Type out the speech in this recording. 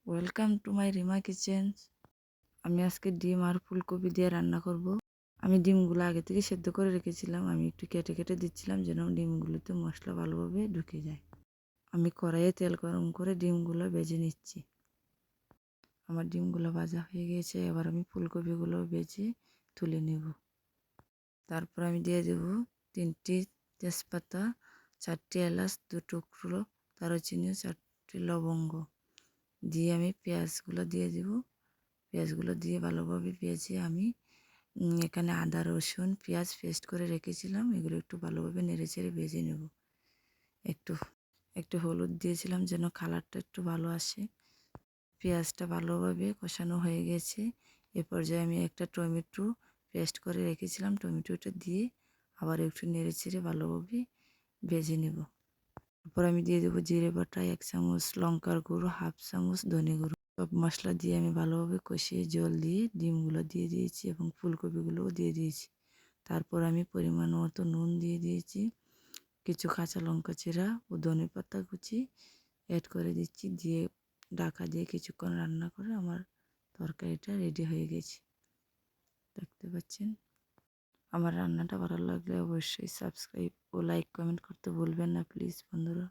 Welcome to my Rima kitchen. আমি আজকে ডিম আর ফুলকপি দিয়ে রান্না করব। আমি ডিমগুলো আগে থেকে সেদ্ধ করে রেখেছিলাম। আমি একটু কেটে কেটে দিচ্ছিলাম যেন ডিমগুলোতে মশলা ভালোভাবে ঢুকে যায়। আমি কড়াইয়ে তেল গরম করে ডিমগুলো ভেজে নিচ্ছি। আমার ডিমগুলো ভাজা হয়ে গেছে। এবার আমি ফুলকপিগুলো ভেজে তুলে নেব। তারপর আমি দিয়ে দেব 3টি তেজপাতা, 4টি এলাচ, 2 টুকরো দারুচিনি, 4টি লবঙ্গ দিয়ে আমি পেঁয়াজগুলো দিয়ে দেব। পেঁয়াজগুলো দিয়ে ভালোভাবে ভেজে আমি এখানে আদা রসুন পেঁয়াজ পেস্ট করে রেখেছিলাম, এগুলো একটু ভালোভাবে নেড়েচেড়ে ভেজে নেব। একটু একটু হলুদ দিয়েছিলাম যেন কালারটা একটু ভালো আসে। পেঁয়াজটা ভালোভাবে কষানো হয়ে গেছে। এ পর্যায়ে আমি একটা টমেটো পেস্ট করে রেখেছিলাম, টমেটোটা দিয়ে আবার একটু নেড়েচেড়ে ভালোভাবে ভেজে নেব। তারপর আমি দিয়ে দেবো জিরে বাটা 1 চামচ, লঙ্কার গুঁড়ো 1/2 চামচ, ধনে গুঁড়ো। সব মশলা দিয়ে আমি ভালোভাবে কষিয়ে জল দিয়ে ডিমগুলো দিয়ে দিয়েছি এবং ফুলকপিগুলোও দিয়ে দিয়েছি। তারপর আমি পরিমাণ মতো নুন দিয়ে দিয়েছি, কিছু কাঁচা লঙ্কা চিরা ও ধনে পাতা কুচি অ্যাড করে দিচ্ছি। দিয়ে ঢাকা দিয়ে কিছুক্ষণ রান্না করে আমার তরকারিটা রেডি হয়ে গেছে। দেখতে পাচ্ছেন। আমার রান্নাটা ভালো লাগলে অবশ্যই সাবস্ক্রাইব ও লাইক কমেন্ট করতে ভুলবেন না প্লিজ বন্ধুরা।